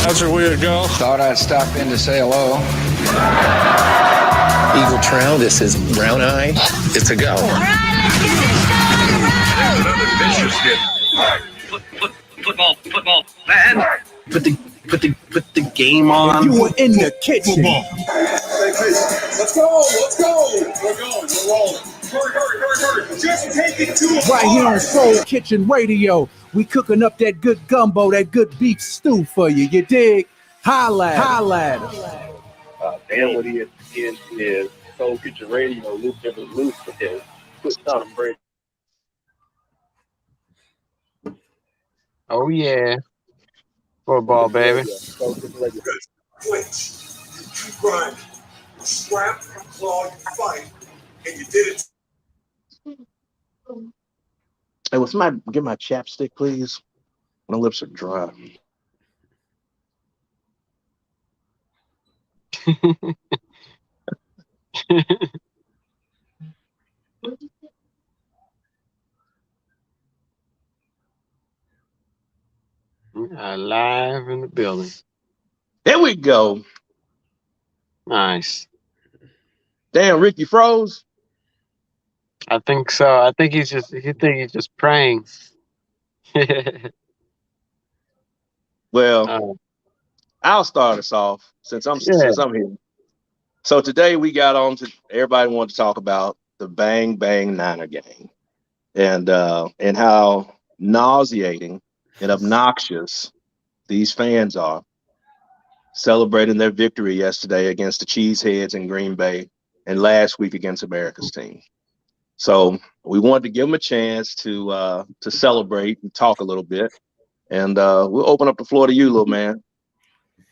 How's your weird go? Thought I'd stop in to say hello. Eagle Trail, this is Brown Eye. It's a go. All right, let's get this done. Another vicious hit. Football, man. Put the game on. You were in the kitchen. Football. Hey, let's go. We're going. We're rolling. Hurry. Just take it to a Right here on Soul Kitchen Radio. We cooking up that good gumbo, that good beef stew for you. You dig? Holla at us. Damn what he is Soul Kitchen Radio, Luke never loose for his. Put on break. Oh yeah. Football, baby. Soul Kitchen Radio. Clinch. You keep grinding. You scrap, you claw, you fight, and you did it. Hey, will somebody get my chapstick, please? My lips are dry. Alive in the building. There we go. Nice. Damn, Ricky froze. I think so. I think he's just praying. Well, I'll start us off since I'm here. So today we got on to everybody wanted to talk about the Bang Bang Niner gang and how nauseating and obnoxious these fans are celebrating their victory yesterday against the Cheeseheads in Green Bay and last week against America's team. So we wanted to give them a chance to celebrate and talk a little bit, and we'll open up the floor to you, little man.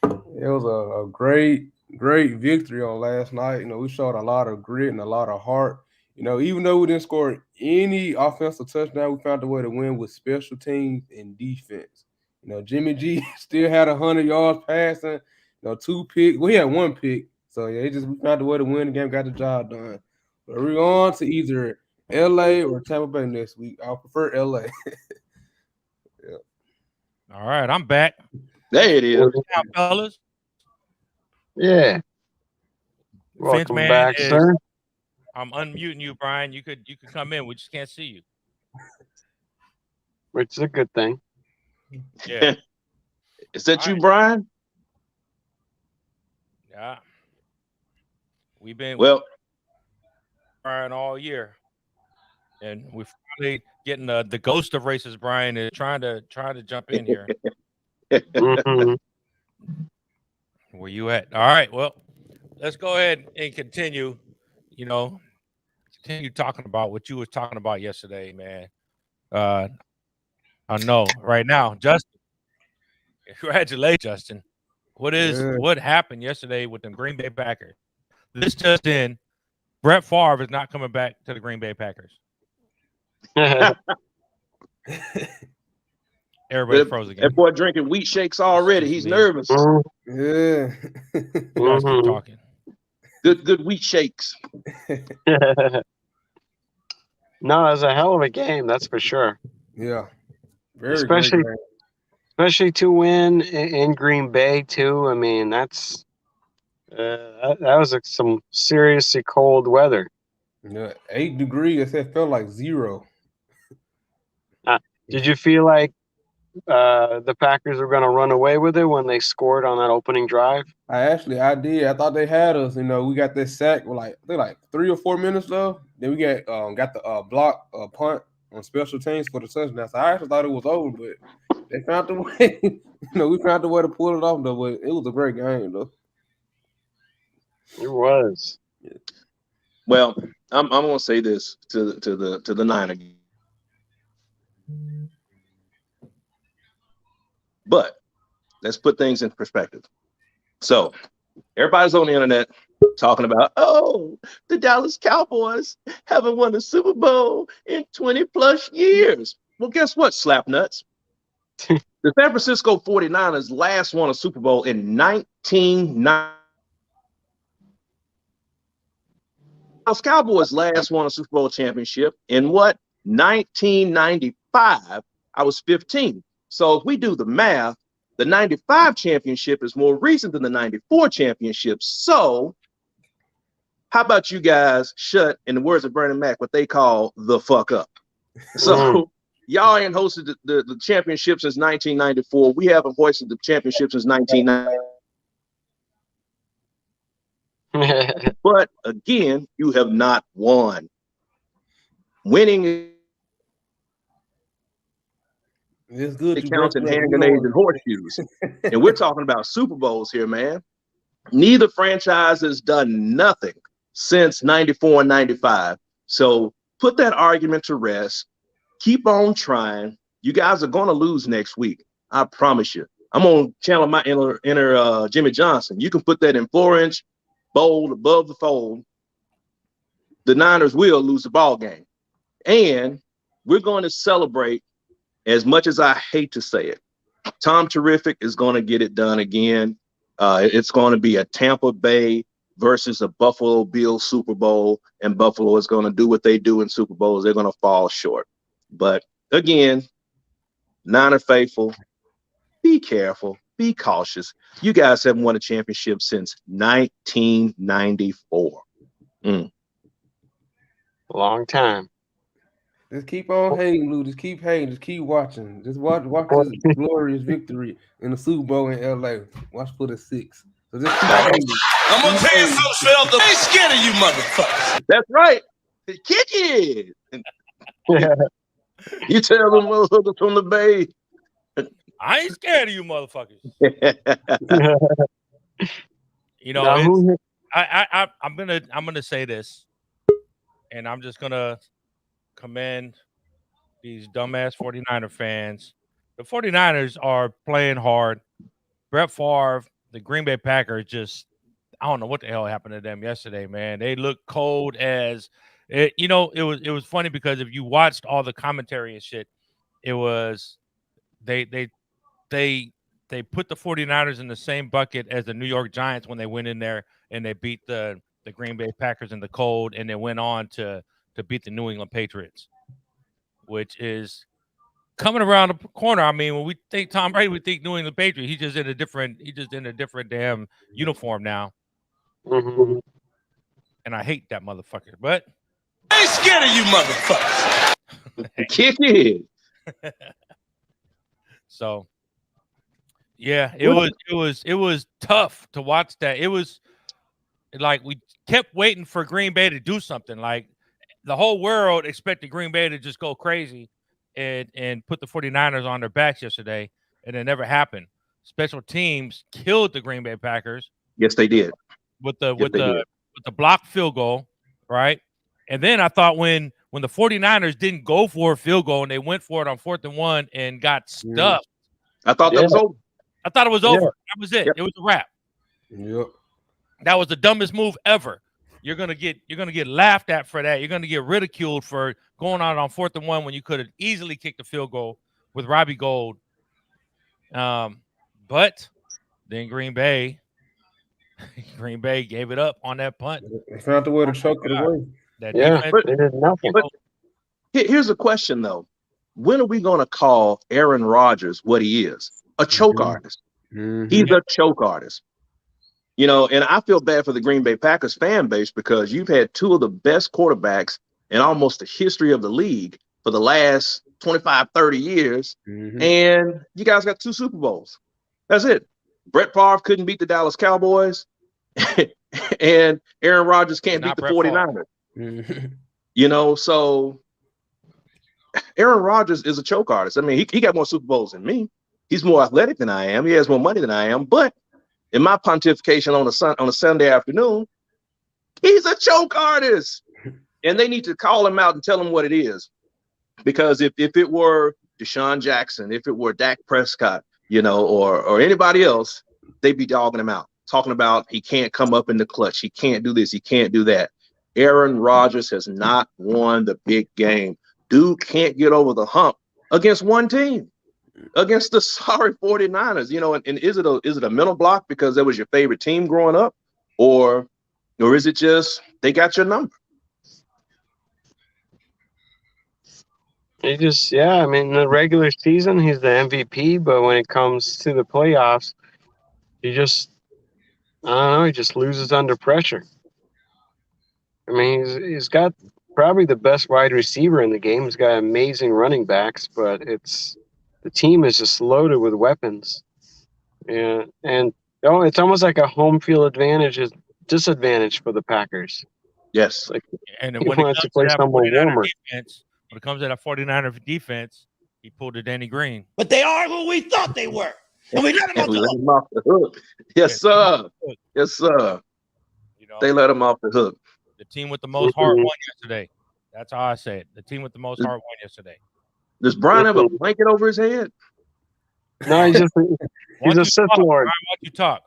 It was a great victory on last night. You know, we showed a lot of grit and a lot of heart. You know, even though we didn't score any offensive touchdown, we found a way to win with special teams and defense. You know, Jimmy G still had 100 yards passing, 2 picks. We had 1 pick. So, yeah, we found a way to win the game, got the job done. But we're on to either LA or Tampa Bay next week. I'll prefer LA. Yeah. All right, I'm back. There it is. Now, fellas. Yeah. Welcome back, sir. I'm unmuting you, Brian. You could come in. We just can't see you. Which is a good thing. Yeah. Is that you, Brian? Yeah. We've been Brian all year, and we're finally getting the ghost of racist Brian is trying to jump in here. Mm-hmm. Where you at? All right. Well, let's go ahead and continue. Continue talking about what you was talking about yesterday, man. I know right now, Justin. Congratulations, Justin. What happened yesterday with the Green Bay Packers? This just in, Brett Favre is not coming back to the Green Bay Packers. Everybody froze again. That boy drinking wheat shakes already. He's nervous. Yeah. Keep talking. Good wheat shakes. No, it was a hell of a game, that's for sure. Yeah. Especially to win in Green Bay too. I mean, that was some seriously cold weather. Yeah, 8 degrees. It felt like 0. Did you feel like the Packers were going to run away with it when they scored on that opening drive? I did. I thought they had us. We got this sack with like 3 or 4 minutes left. Then we got the block punt on special teams for the touchdown. So I actually thought it was over, but they found the way. We found the way to pull it off though. But it was a great game though. It was. Well, I'm gonna say this to the Niner. But let's put things in perspective. So everybody's on the internet talking about, the Dallas Cowboys haven't won a Super Bowl in 20 plus years. Well, guess what, slapnuts? The San Francisco 49ers last won a Super Bowl in 1990. Dallas Cowboys last won a Super Bowl championship in what? 1995. I was 15. So if we do the math, The 95 championship is more recent than the 94 championship. So how about you guys shut, in the words of Bernie Mac, what they call the fuck up? So y'all ain't hosted the championship since 1994. We haven't hoisted the championship since 1990. But again, you have not won. Winning it's good. it counts in hand grenades and horseshoes. And we're talking about Super Bowls here, man. Neither franchise has done nothing since 94 and 95. So put that argument to rest. Keep on trying. You guys are going to lose next week. I promise you. I'm going to channel my inner Jimmy Johnson. You can put that in 4-inch, bold, above the fold. The Niners will lose the ball game. And we're going to celebrate, as much as I hate to say it. Tom Terrific is going to get it done again. It's going to be a Tampa Bay versus a Buffalo Bills Super Bowl, and Buffalo is going to do what they do in Super Bowls. They're going to fall short. But again, Niner faithful, be careful, be cautious. You guys haven't won a championship since 1994. Long time. Just keep on hating, Lou. Just keep hating. Just keep watching. Just watch this glorious victory in the Super Bowl in LA. Watch for the 6. So just keep hating. I'm gonna tell you something straight off the. I ain't scared of you, motherfuckers. That's right. Kick it. You tell them motherfuckers from the Bay. I ain't scared of you, motherfuckers. You know, I'm gonna say this, and I'm just gonna commend these dumbass 49er fans. The 49ers are playing hard. Brett Favre, the Green Bay Packers, just I don't know what the hell happened to them yesterday, man. They looked cold as it. You know, it was funny because if you watched all the commentary and shit, it was they put the 49ers in the same bucket as the New York Giants when they went in there and they beat the Green Bay Packers in the cold, and they went on to beat the New England Patriots, which is coming around the corner. I mean, when we think Tom Brady, we think New England Patriots. He's just in a different damn uniform now. Mm-hmm. And I hate that motherfucker. But I ain't scared of you, motherfuckers. Kick it. So yeah, it was tough to watch that. It was like we kept waiting for Green Bay to do something. Like the whole world expected Green Bay to just go crazy and put the 49ers on their backs yesterday, and it never happened. Special teams killed the Green Bay Packers. Yes, they did. With the blocked field goal, right? And then I thought when the 49ers didn't go for a field goal and they went for it on 4th and 1 and got stuffed. I thought that was over. I thought it was over. That was it. Yep. It was a wrap. Yep. That was the dumbest move ever. You're gonna get laughed at for that. You're gonna get ridiculed for going out on 4th and 1 when you could have easily kicked the field goal with Robbie Gould. But then Green Bay gave it up on that punt. They found the way to choke it away. They did nothing. But here's a question though: when are we going to call Aaron Rodgers what he is? A choke artist. He's a choke artist. You know, and I feel bad for the Green Bay Packers fan base because you've had two of the best quarterbacks in almost the history of the league for the last 25, 30 years. And you guys got 2 Super Bowls. That's it. Brett Favre couldn't beat the Dallas Cowboys. And Aaron Rodgers can't beat the 49ers. You know, so Aaron Rodgers is a choke artist. I mean, he got more Super Bowls than me. He's more athletic than I am. He has more money than I am. But in my pontification on a Sunday afternoon, he's a choke artist. And they need to call him out and tell him what it is. Because if it were Deshaun Jackson, if it were Dak Prescott, you know, or anybody else, they'd be dogging him out, talking about he can't come up in the clutch. He can't do this. He can't do that. Aaron Rodgers has not won the big game. Dude can't get over the hump against one team, against the sorry 49ers. You know, and is it a mental block because that was your favorite team growing up, or is it just they got your number? He just, I mean, in the regular season, he's the MVP, but when it comes to the playoffs, he just, I don't know, he just loses under pressure. I mean, he's got probably the best wide receiver in the game. He's got amazing running backs, but the team is just loaded with weapons. Yeah, and it's almost like a home field advantage is disadvantage for the Packers. Yes. Like And he when it wants to comes play to that somewhere 49er warmer. defense, when it comes to that 49er defense, he pulled a Danny Green. But they are who we thought they were. And we let them And we let him off the hook. Yes, sir. Yes, sir. You know, they let him off the hook. The team with the most heart won yesterday. That's how I say it. The team with the most heart won yesterday. Does Brian have a blanket over his head? No, he's a Sith Lord. Brian, why don't you talk?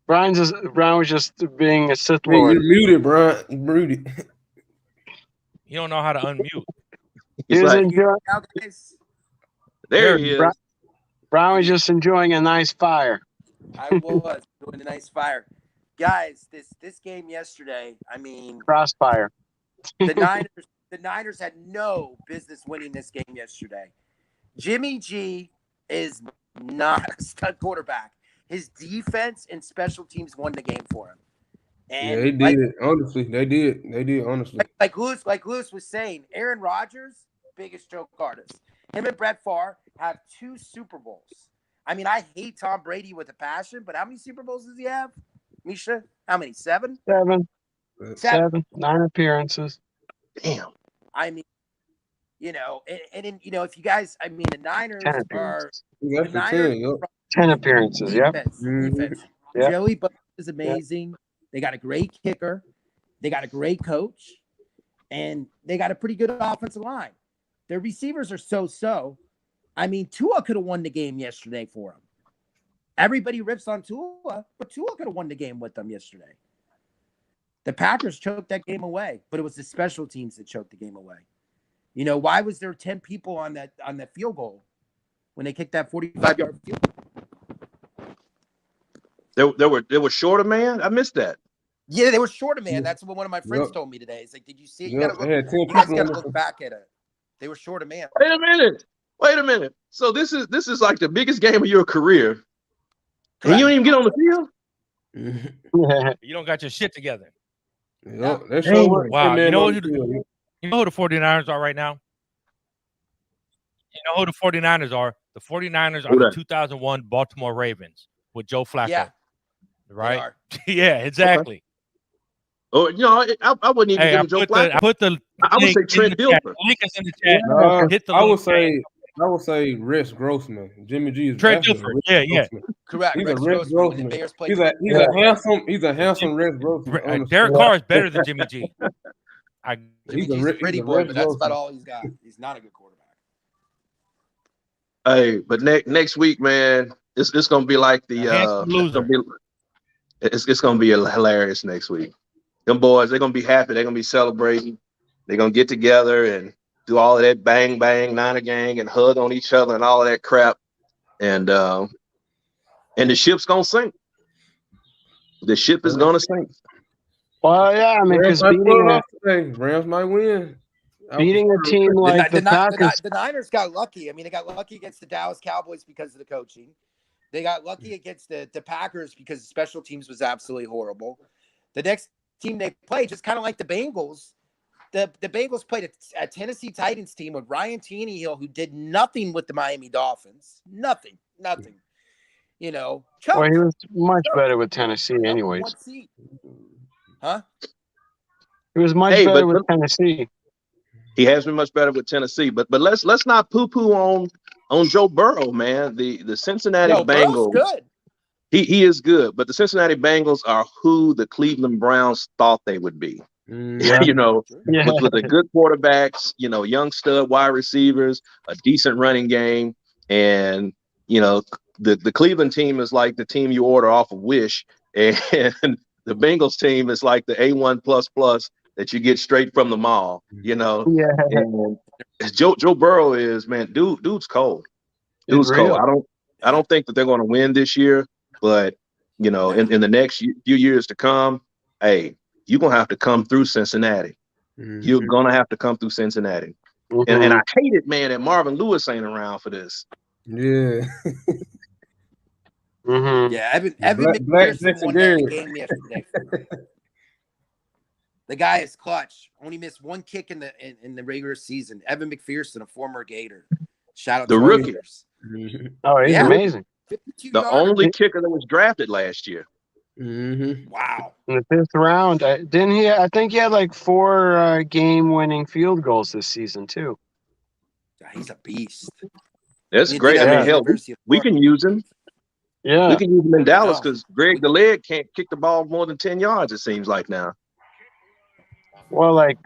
Brian was just being a Sith Hey, Lord. you're muted, Brian. You're muted. You don't know how to unmute. He was like, enjoying. There he is. Brian was just enjoying a nice fire. I was enjoying a nice fire. Guys, this game yesterday, I mean, Crossfire. the Niners had no business winning this game yesterday. Jimmy G is not a stud quarterback. His defense and special teams won the game for him. And they did it. Honestly, they did. They did, honestly. Like Lewis was saying, Aaron Rodgers, biggest joke artist. Him and Brett Favre have 2 Super Bowls. I mean, I hate Tom Brady with a passion, but how many Super Bowls does he have? Misha, how many? 7? 7. 9 appearances. Damn. I mean, you know, and you know, if you guys, I mean, the Niners 10 are appearances. 10 appearances. Defense. Yep. Joey Buck is amazing. Yep. They got a great kicker. They got a great coach, and they got a pretty good offensive line. Their receivers are so. I mean, Tua could have won the game yesterday for him. Everybody rips on Tua, but Tua could have won the game with them yesterday. The Packers choked that game away, but it was the special teams that choked the game away. You know, why was there 10 people on that field goal when they kicked that 45-yard field goal? They were short a man? I missed that. Yeah, they were short a man. That's what one of my friends told me today. It's like, did you see it? You guys got to look back at it. They were short a man. Wait a minute. So this is like the biggest game of your career. And you don't even get on the field? You don't got your shit together. Wow. You know who the 49ers are right now? You know who the 49ers are? The 49ers are the 2001 Baltimore Ravens with Joe Flacco. Yeah. Right? Yeah, exactly. Okay. Oh, you know, I wouldn't even give him Joe Flacco. I would say Trent Dilfer. Link is in the chat. Hit the I would say Rex Grossman. Jimmy G is Trent Dilfer. Yeah. Correct. He's a Rex Grossman. He's a handsome Rex Grossman. Derek Carr is better than Jimmy G. Jimmy G's a pretty boy, but that's about all he's got. He's not a good quarterback. Hey, but next week, man, it's gonna be like it's gonna be hilarious next week. Them boys, they're gonna be happy. They're gonna be celebrating. They're gonna get together and do all of that bang bang Niner gang and hug on each other and all of that crap. And the ship's gonna sink. The ship is gonna sink. Well, yeah, I mean, because Rams might win. Beating a team like the Packers. The Niners got lucky. I mean, they got lucky against the Dallas Cowboys because of the coaching. They got lucky against the Packers because the special teams was absolutely horrible. The next team they played, just kind of like the Bengals, the Bengals played a Tennessee Titans team with Ryan Tannehill, who did nothing with the Miami Dolphins. Nothing. You know. Well, he was much better with Tennessee anyways. Huh? He was much better with Tennessee. He has been much better with Tennessee, but let's not poo-poo on Joe Burrow, man. The Cincinnati Bengals. Good. He is good, but the Cincinnati Bengals are who the Cleveland Browns thought they would be. You know, with the good quarterbacks, you know, young stud wide receivers, a decent running game, and you know, the Cleveland team is like the team you order off of Wish, and the Bengals team is like the A1++ that you get straight from the mall. You know, and Joe Burrow is, man, dude's cold. Dude's cold. I don't think that they're going to win this year. But, you know, in the next few years to come, hey, you're going to have to come through Cincinnati. You're going to have to come through Cincinnati. And I hate it, man, that Marvin Lewis ain't around for this. Yeah. Yeah, Evan McPherson won that game yesterday. The guy is clutch. Only missed one kick in the regular season. Evan McPherson, a former Gator. Shout out The to rookie. Oh, he's amazing. 52 The yards. only kicker that was drafted last year. Wow. In the 5th round, didn't he? I think he had like 4 game-winning field goals this season too. Yeah, he's a beast. That's You great. think I of mean, hell, University of we Florida. can use him. Yeah, We can use him in Dallas know. because Greg the Leg can't kick the ball more than 10 yards, it seems like now. well, like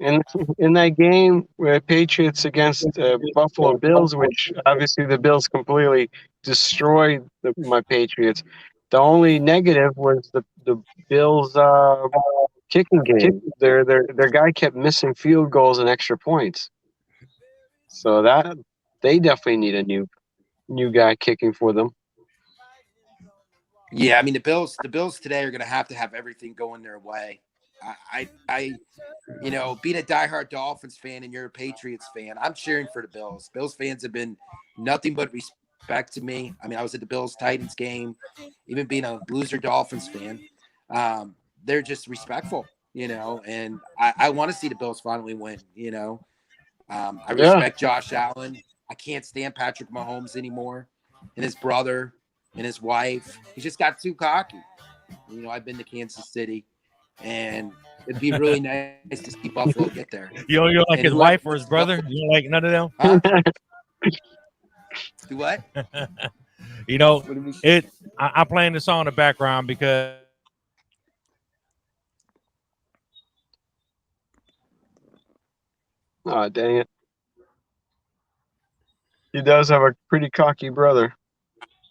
in that game with Patriots against Buffalo Bills, which obviously the Bills completely destroyed my Patriots. The only negative was the Bills kicking game. Their guy kept missing field goals and extra points. So that they definitely need a new guy kicking for them. Yeah, I mean the Bills today are going to have everything going their way. I being a diehard Dolphins fan and you're a Patriots fan, I'm cheering for the Bills. Bills fans have been nothing but respect to me. I mean, I was at the Bills Titans game, even being a loser Dolphins fan. They're just respectful, and I want to see the Bills finally win. I respect Josh Allen. I can't stand Patrick Mahomes anymore, and his brother and his wife. He just got too cocky. I've been to Kansas City, and it'd be really nice to see Buffalo get there. You don't like And his wife or his brother? Buffalo, You don't like none of them? huh? Do what? I'm playing the song in the background because Oh, dang it. He does have a pretty cocky brother.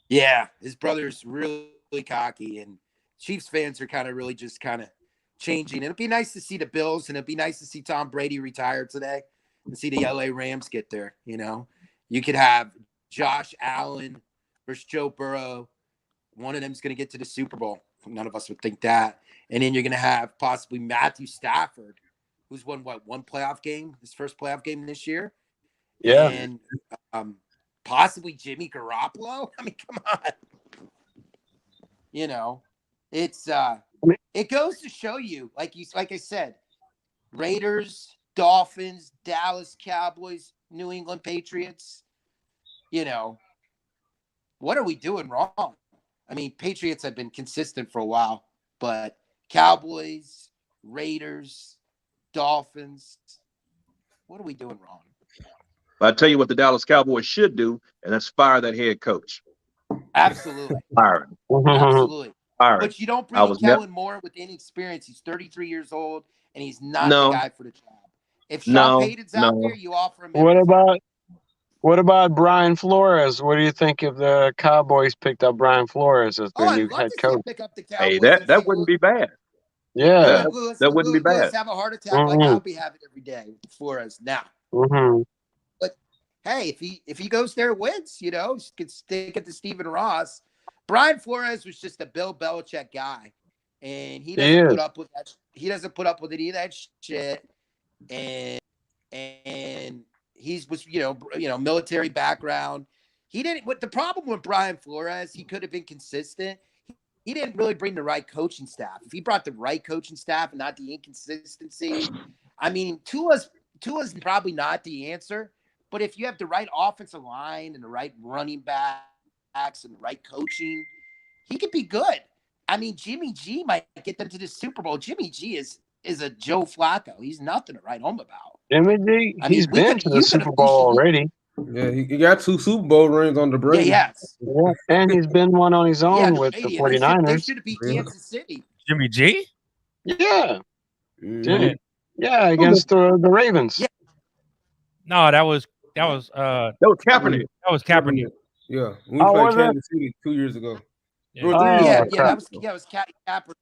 Yeah, his brother's really cocky, and Chiefs fans are really just changing. It'd be nice to see the Bills, and it'd be nice to see Tom Brady retire today and see the LA Rams get there. You could have Josh Allen versus Joe Burrow. One of them's going to get to the Super Bowl. None of us would think that. And then you're going to have possibly Matthew Stafford, who's won one playoff game, his first playoff game this year. Yeah. And possibly Jimmy Garoppolo. I mean, come on. It's it goes to show you, like I said, Raiders, Dolphins, Dallas Cowboys, New England Patriots. What are we doing wrong? I mean, Patriots have been consistent for a while, but Cowboys, Raiders, Dolphins, what are we doing wrong? But I tell you what the Dallas Cowboys should do, and that's fire that head coach. Absolutely. Fire him. Absolutely. Fire him. But you don't bring in Kellen Moore with any experience. He's 33 years old, and he's not the guy for the job. If Sean Payton's out there, you offer him everything. What about Brian Flores? What do you think if the Cowboys picked up Brian Flores as their new head coach? Pick up the Hey, Cowboys that wouldn't be bad. Yeah. That wouldn't be bad. Have a heart attack like I'll be having every day with Flores now. But hey, if he goes there and wins, you could stick it to Stephen Ross. Brian Flores was just a Bill Belichick guy, and he doesn't put up with that. He doesn't put up with any of that shit, and was military background. He didn't. What the problem with Brian Flores? He could have been consistent. He didn't really bring the right coaching staff. If he brought the right coaching staff and not the inconsistency, I mean, Tua's probably not the answer. But if you have the right offensive line and the right running backs and the right coaching, he could be good. I mean, Jimmy G might get them to the Super Bowl. Jimmy G is a Joe Flacco. He's nothing to write home about. Jimmy G, he's been to the Super Bowl already. Yeah, he got 2 Super Bowl rings on the Brady. Yeah, and he's been one on his own with the 49ers. They should have beat Kansas City. Jimmy G? Yeah. Jimmy. Yeah, against the Ravens. Yeah. No, that was Kaepernick. That was Kaepernick. Yeah. We played Kansas City 2 years ago. That was Kaepernick.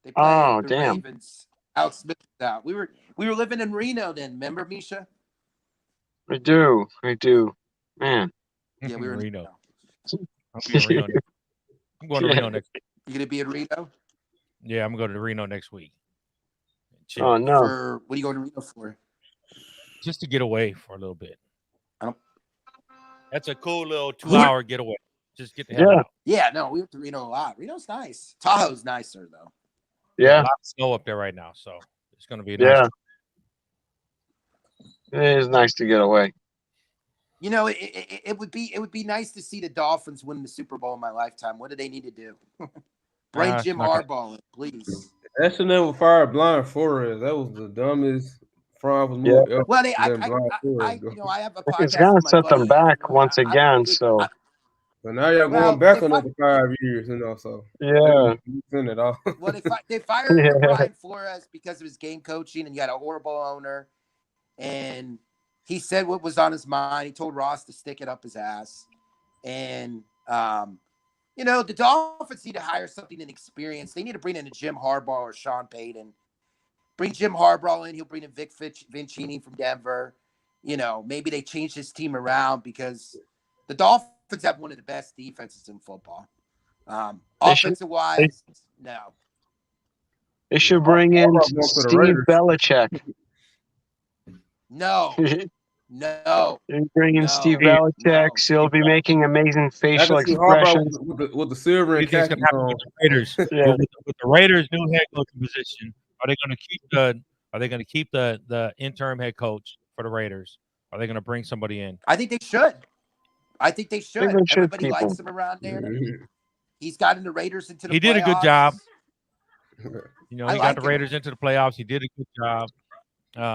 They played the Ravens out. We were living in Reno then. Remember, Misha? I do. Man. Yeah, we were in Reno. I'm going to Reno next week. You gonna be in Reno? Yeah, I'm going to Reno next week. chill. Oh no. For what are you going to Reno for? Just to get away for a little bit. I don't. That's a cool little 2-hour getaway. Just get the hell Yeah. out. Yeah, no, we went to Reno a lot. Reno's nice. Tahoe's nicer though. Yeah. A lot of snow up there right now, so it's going to be a Yeah. nice. It is nice to get away. You know, it would be nice to see the Dolphins win the Super Bowl in my lifetime. What do they need to do? Bring Jim Harbaugh in, please. That should never fire Blind Forest. That was the dumbest front office move ever. Well, I have a It's podcast gonna with my set them buddy back Andrew, once again. So So now y'all going back another 5 years, So yeah. It all. Well, they fired Yeah. Brian Flores because of his game coaching, and you had a horrible owner. And he said what was on his mind. He told Ross to stick it up his ass. And you know, the Dolphins need to hire something inexperienced. They need to bring in a Jim Harbaugh or Sean Payton. Bring Jim Harbaugh in. He'll bring in Vic Vincini from Denver. You know, maybe they change this team around because the Dolphins have one of the best defenses in football. Offensive wise, no. They should bring in Steve Belichick. No. No. They bring in Steve Belichick. So he'll be making amazing facial expressions. With the silver and What's going to happen with the Raiders? Yeah. With the Raiders' new head coaching position, are they going to keep the interim head coach for the Raiders? Are they going to bring somebody in? I think they should. Everybody likes him around there. He's gotten the Raiders into the He did a good playoffs. job. You know, I he like got the Raiders into the playoffs. He did a good job.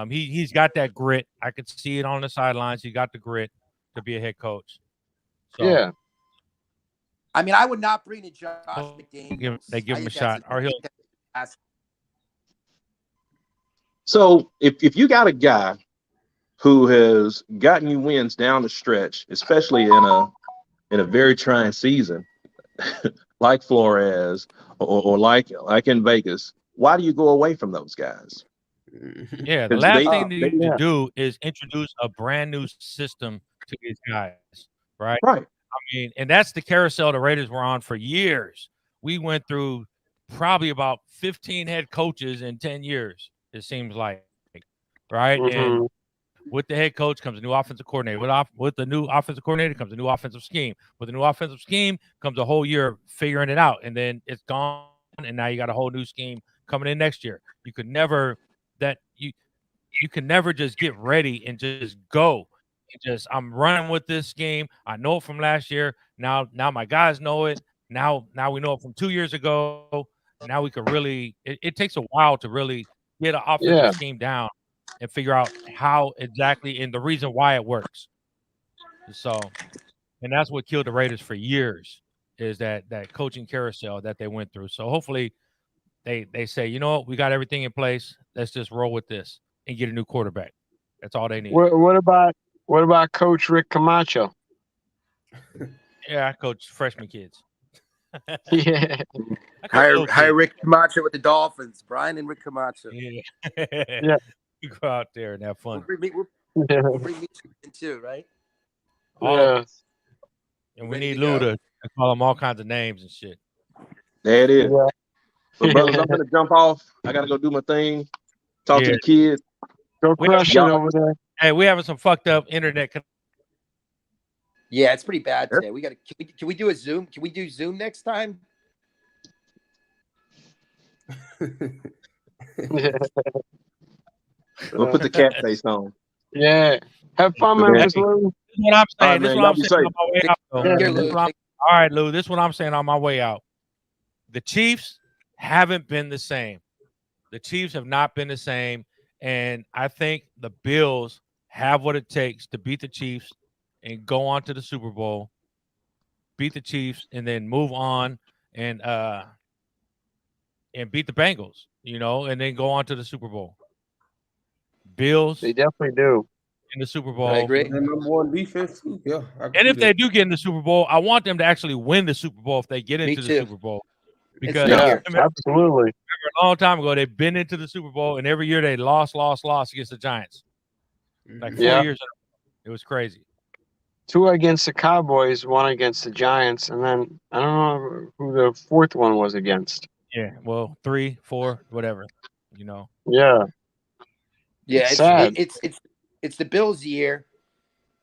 He's got that grit. I could see it on the sidelines. He got the grit to be a head coach. So, yeah. I mean, I would not bring in Josh McDaniels. They give him a shot. Or he'll. So if you got a guy who has gotten you wins down the stretch, especially in a very trying season, like Flores or like in Vegas, why do you go away from those guys? Yeah, the last thing you need to do is introduce a brand new system to these guys, right? Right. I mean, and that's the carousel the Raiders were on for years. We went through probably about 15 head coaches in 10 years, it seems like, right? Mm-hmm. And with the head coach comes a new offensive coordinator. With the new offensive coordinator comes a new offensive scheme. With the new offensive scheme comes a whole year of figuring it out, and then it's gone, and now you got a whole new scheme coming in next year. You could never you can never just get ready and just go. I'm running with this scheme. I know it from last year. Now my guys know it. Now we know it from 2 years ago. Now we could really. It takes a while to really get an offensive scheme down and figure out how exactly and the reason why it works. So, and that's what killed the Raiders for years is that coaching carousel that they went through. So hopefully they say, you know what, we got everything in place. Let's just roll with this and get a new quarterback. That's all they need. What about Coach Rick Camacho? Yeah, I coach freshman kids. Yeah. Hire Rick Camacho with the Dolphins. Brian and Rick Camacho. Yeah. Yeah. You go out there and have fun. We'll bring me in too, right? Yeah. And we need Lou to call them all kinds of names and shit. There it is. Yeah. But brothers, I'm gonna jump off. I gotta go do my thing. Talk to the kids. Go crush it over there. Hey, we having some fucked up internet. Yeah, it's pretty bad today. We got to. Can we do a Zoom? Can we do Zoom next time? We'll put the cat face on. Yeah. Have fun, Memphis, Lou. This is what I'm saying. All right, This is man, what I'm y'all be saying on safe. my way out. Though. Yeah. All right, Lou. This is what I'm saying on my way out. The Chiefs haven't been the same. The Chiefs have not been the same. And I think the Bills have what it takes to beat the Chiefs and go on to the Super Bowl, beat the Chiefs, and then move on and beat the Bengals, and then go on to the Super Bowl. Bills. They definitely do. In the Super Bowl. I agree. And number one defense too. Yeah. And if they do get in the Super Bowl, I want them to actually win the Super Bowl if they get into the Super Bowl. Because absolutely. A long time ago, they've been into the Super Bowl, and every year they lost against the Giants. Like 4 years ago. It was crazy. 2 against the Cowboys, 1 against the Giants, and then I don't know who the 4th one was against. Yeah, well, 3, 4, whatever. You know. Yeah. Yeah, It's sad. It's the Bills' year.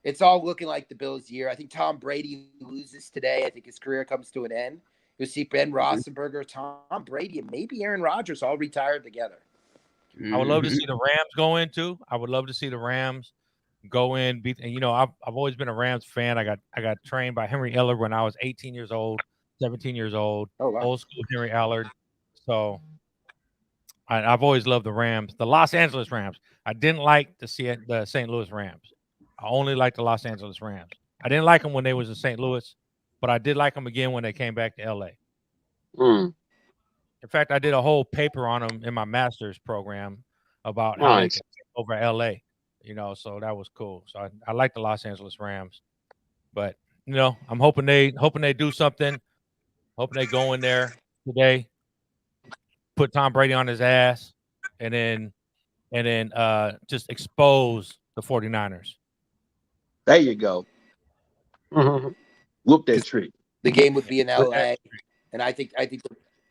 It's all looking like the Bills' year. I think Tom Brady loses today. I think his career comes to an end. You'll see Ben Roethlisberger, Tom Brady, and maybe Aaron Rodgers all retired together. I would love to see the Rams go in too. I would love to see the Rams go in, beat. And you know, I've always been a Rams fan. I got trained by Henry Ellard when I was 18 years old, 17 years old. Oh, wow. Old school Henry Ellard. So I've always loved the Rams, the Los Angeles Rams. I didn't like the St. Louis Rams. I only liked the Los Angeles Rams. I didn't like them when they was in St. Louis, but I did like them again when they came back to LA. Mm. In fact, I did a whole paper on them in my master's program about how they Nice. could take over LA. You know, so that was cool. So I like the Los Angeles Rams, but you know, I'm hoping they do something. Hoping they go in there today, put Tom Brady on his ass, and then just expose the 49ers. There you go. Mhm. Whoop that trick. The game would be in LA, and I think it's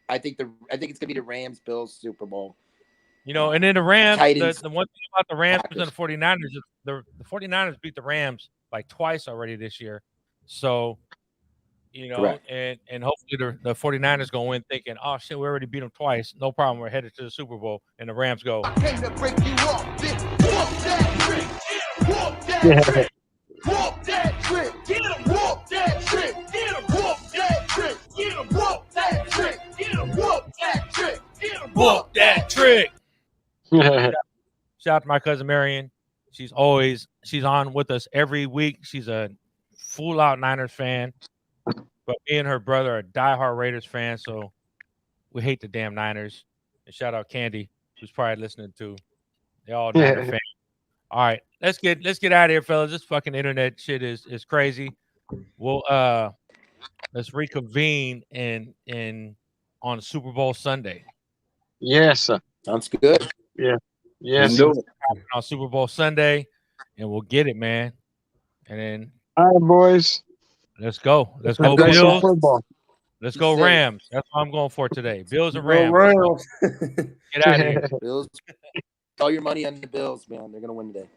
gonna be the Rams Bills Super Bowl. You know, and then the Rams, Titans, the one thing about the Rams Packers. and the 49ers is the 49ers beat the Rams like twice already this year. So, you know, Correct. and hopefully the 49ers go in thinking, oh shit, we already beat them twice. No problem. We're headed to the Super Bowl. And the Rams go, Came to break you off, bitch. Whoop that trick. Whoop that trick. Whoop that trick. Get him. Whoop that trick. Get him. Whoop that trick. Get him. Whoop that trick. Get him. Whoop that trick. Get him. whoop that trick. Shout out to my cousin Marion. She's on with us every week. She's a full out Niners fan. But me and her brother are diehard Raiders fans, so we hate the damn Niners. And shout out Candy, who's probably listening to. They all Niner fans. All right, let's get out of here, fellas. This fucking internet shit is crazy. We'll let's reconvene on Super Bowl Sunday. Yes, sir. Sounds good. Yeah. Yes. On Super Bowl Sunday, and we'll get it, man. And then all right, boys. Let's go. Let's go Play some Bills. football. Let's go Rams. That's what I'm going for today. Bills and Go Rams. Rams. Get out of here. Bills. All your money on the Bills, man. They're gonna win today.